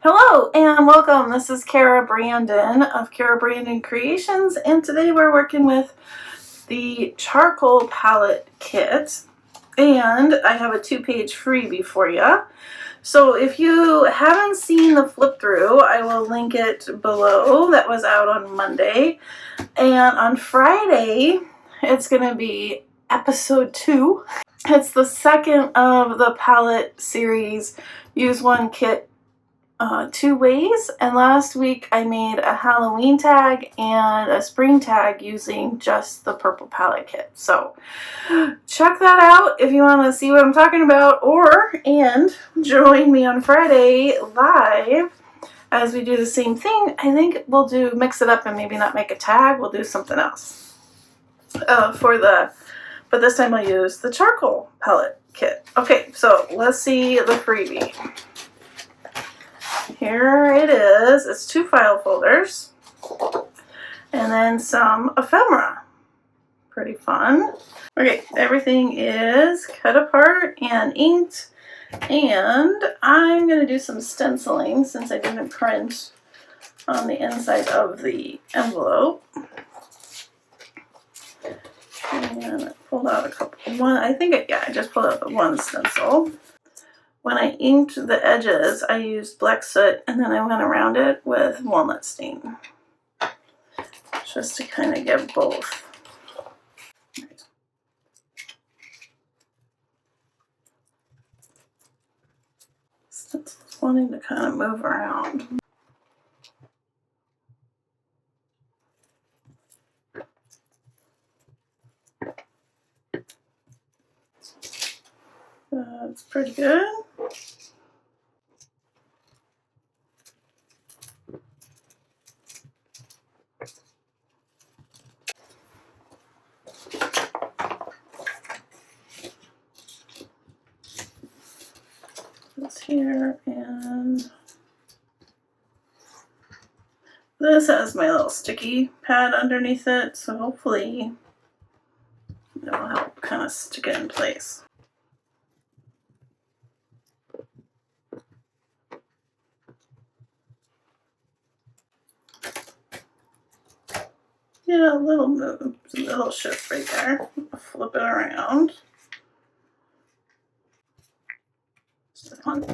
Hello and welcome. This is Cara Brandon of CaraBrandonCreations, and today we're working with the charcoal palette kit, and I have a 2-page freebie for you. So if you haven't seen the flip through, I will link it below. That was out on Monday, and on Friday it's going to be episode 2. It's the second of the palette series, Use One Kit 2 ways, and last week I made a Halloween tag and a spring tag using just the purple palette kit. So check that out if you want to see what I'm talking about, and join me on Friday live as we do the same thing. I think we'll mix it up and maybe not make a tag, we'll do something else but this time I'll use the charcoal palette kit. Okay, so let's see the freebie. Here it is. It's 2 file folders and then some ephemera. Pretty fun. Okay, everything is cut apart and inked, and I'm going to do some stenciling since I didn't print on the inside of the envelope. And I pulled out I just pulled out the one stencil. When I inked the edges, I used black soot and then I went around it with walnut stain, just to kind of give both. Stencil's wanting to kind of move around. That's pretty good. This here, and this has my little sticky pad underneath it, so hopefully it will help kind of stick it in place. Yeah, a little move, a little shift right there. Flip it around. Just one.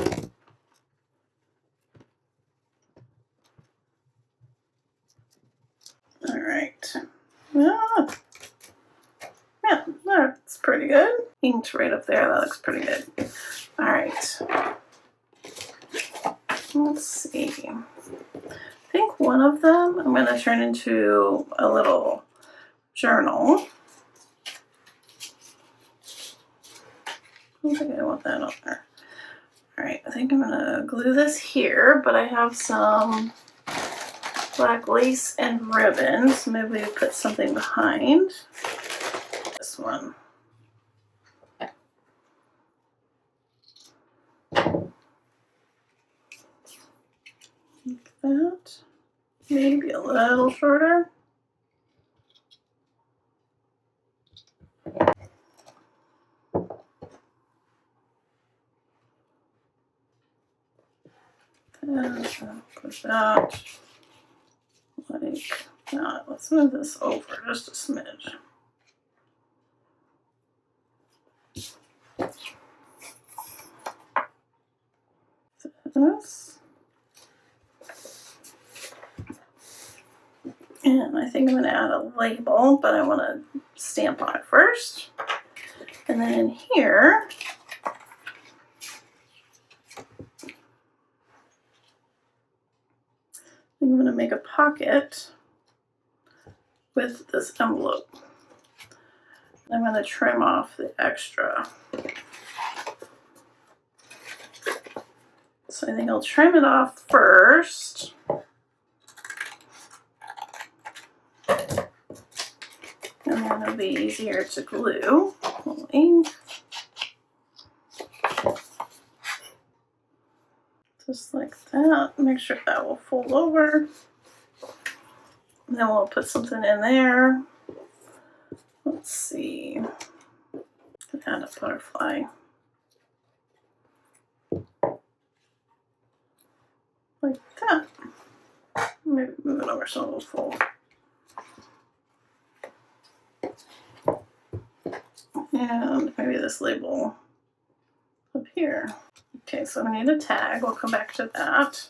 All right. Yeah, that's pretty good. Inked right up there. That looks pretty good. All right. Let's see. I think one of them I'm going to turn into a little journal. I don't think I want that on there. Alright, I think I'm going to glue this here, but I have some black lace and ribbon, so maybe we put something behind this one. Like that. Maybe a little shorter. And put that like that. Let's move this over just a smidge. This. And I think I'm going to add a label, but I want to stamp on it first. And then in here, I'm going to make a pocket with this envelope. I'm going to trim off the extra. So I think I'll trim it off first. And then it'll be easier to glue. Ink. Just like that. Make sure that will fold over. And then we'll put something in there. Let's see. Add a butterfly. like that. Maybe move it over so it'll fold. And maybe this label up here. Okay, so I need a tag. We'll come back to that.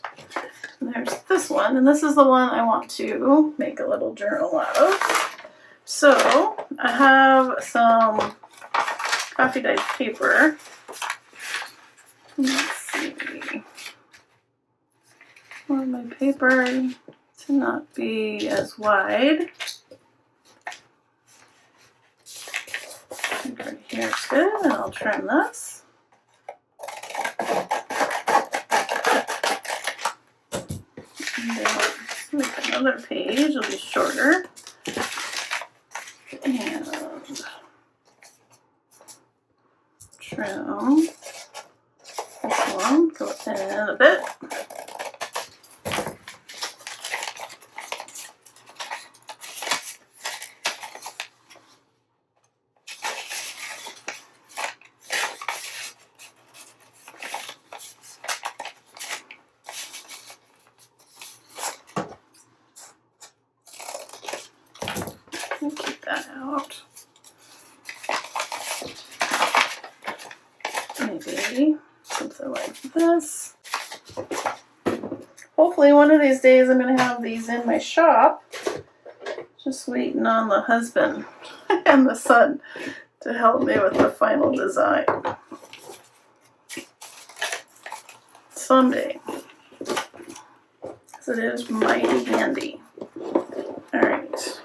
And there's this one, and this is the one I want to make a little journal out of. So I have some coffee dyed paper. Let's see. I want my paper to not be as wide. Right here is good, and I'll trim this. And then let's make another page, it'll be shorter. And trim this one, go in a bit. Keep that out. Maybe something like this. Hopefully one of these days I'm going to have these in my shop. Just waiting on the husband and the son to help me with the final design. Someday. Because it is mighty handy. Alright.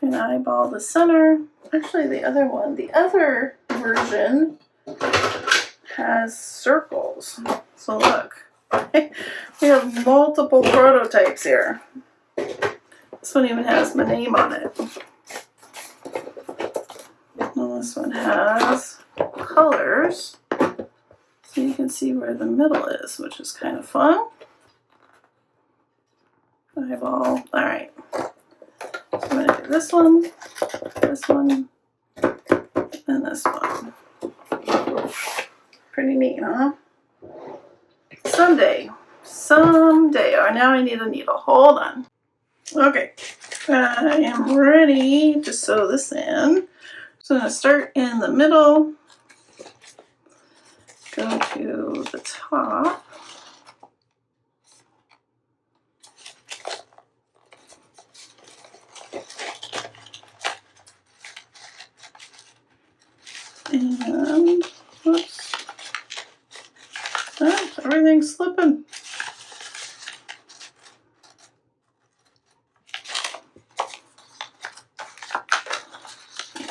And eyeball the center. Actually, the other version has circles. So look, we have multiple prototypes here. This one even has my name on it. And this one has colors. So you can see where the middle is, which is kind of fun. Eyeball. Alright. So I'm going to do this one, and this one. Pretty neat, huh? Someday. Oh, now I need a needle. Hold on. Okay. I am ready to sew this in. So I'm going to start in the middle. Go to the top. And whoops, everything's slipping.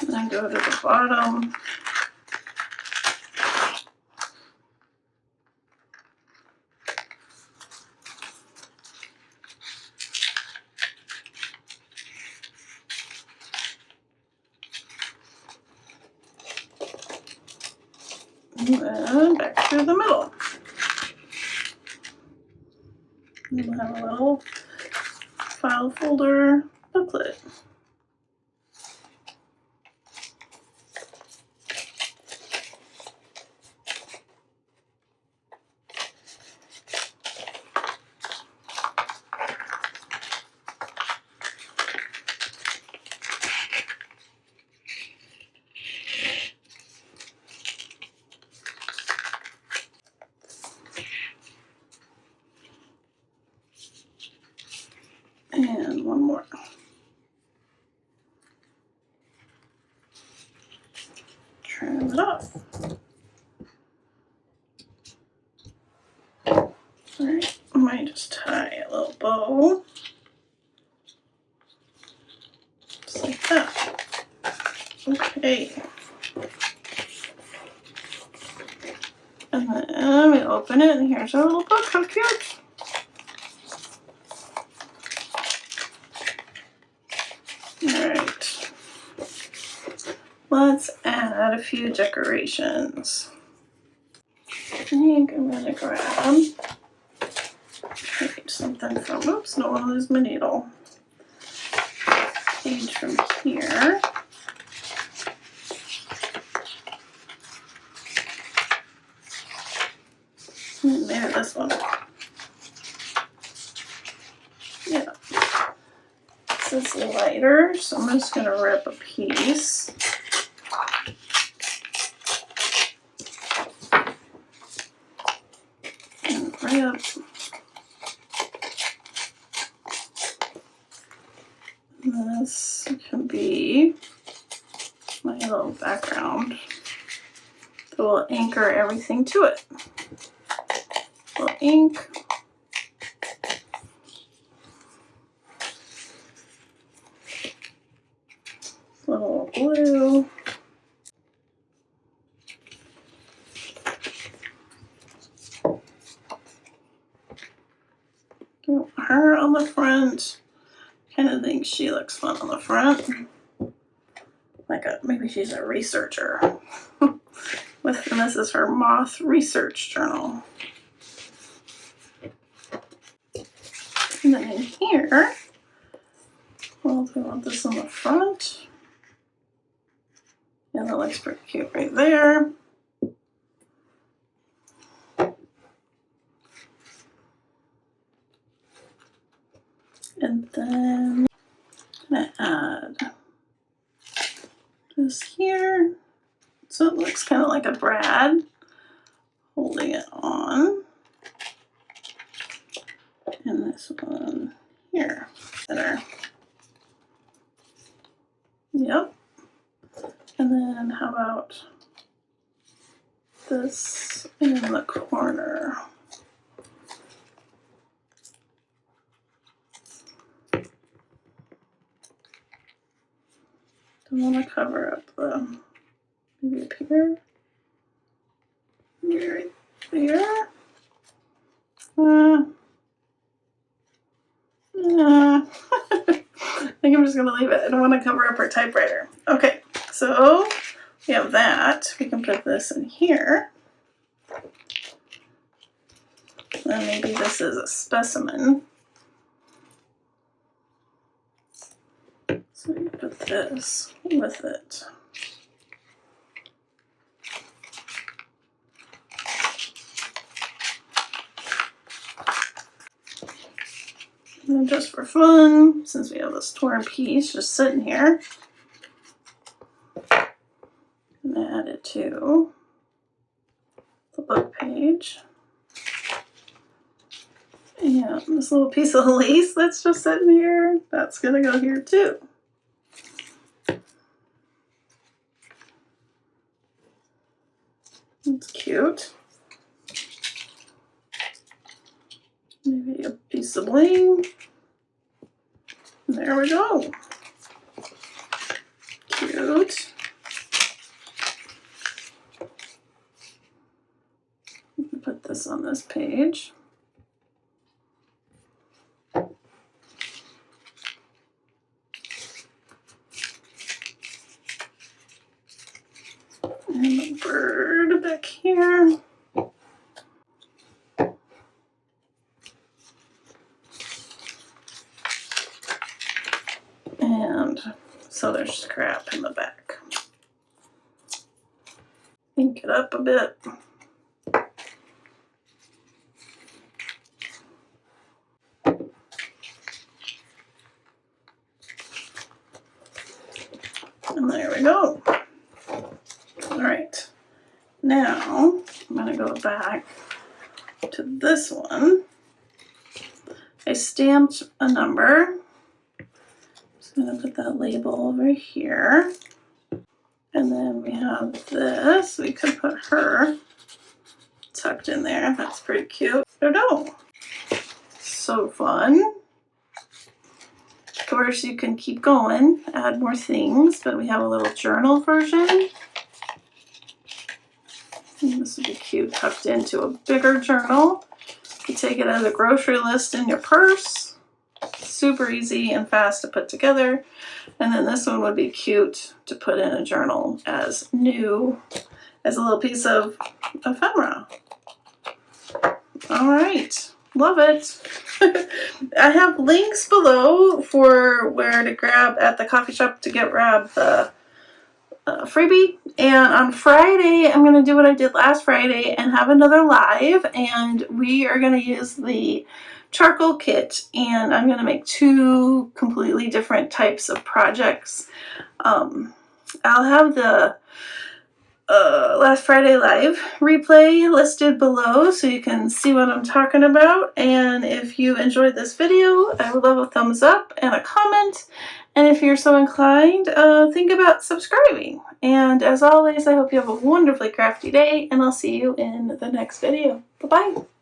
And then go to the bottom. And then back to the middle. And we'll have a little file folder booklet. And one more. Trim it off. Alright, I might just tie a little bow. Just like that. Okay. And then we open it, and here's our little book. How cute! Alright. Let's add a few decorations. I think I'm going to grab something from, oops, don't want to lose my needle. Page from here. Maybe this one. is lighter, so I'm just going to rip a piece. And rip. This can be my little background that will anchor everything to it. A little ink. Little glue. Her on the front. Kind of think she looks fun on the front. Like maybe she's a researcher. And this is her moth research journal. And then in here, well, we want this on the front. Yeah, that looks pretty cute right there. And then I'm gonna add this here. So it looks kind of like a brad holding it on. And this one here. Better. Yep. And then how about this in the corner? Don't want to cover up the, maybe up here. Maybe right there. I think I'm just going to leave it. I don't want to cover up our typewriter. Okay, so we have that. We can put this in here. And maybe this is a specimen. So you put this with it. And just for fun, since we have this torn piece just sitting here, I'm going to add it to the book page. And this little piece of lace that's just sitting here, that's going to go here too. It's cute. Maybe a piece of bling. There we go. Cute. Put this on this page. And the bird back here. And so there's scrap in the back. Ink it up a bit. And there we go. All right. Now I'm going to go back to this one. I stamped a number. I'm going to put that label over here. And then we have this. We could put her tucked in there. That's pretty cute. Oh no. So fun. Of course, you can keep going, add more things, but we have a little journal version. And this would be cute, tucked into a bigger journal. You take it as a grocery list in your purse. Super easy and fast to put together. And then this one would be cute to put in a journal as new, as a little piece of ephemera. All right, love it. I have links below for where to grab at the coffee shop to grab the freebie, and on Friday I'm going to do what I did last Friday and have another live, and we are going to use the charcoal kit, and I'm going to make 2 completely different types of projects. I'll have the last Friday live replay listed below so you can see what I'm talking about, and if you enjoyed this video, I would love a thumbs up and a comment, and if you're so inclined, think about subscribing. And as always, I hope you have a wonderfully crafty day, and I'll see you in the next video. Bye-bye!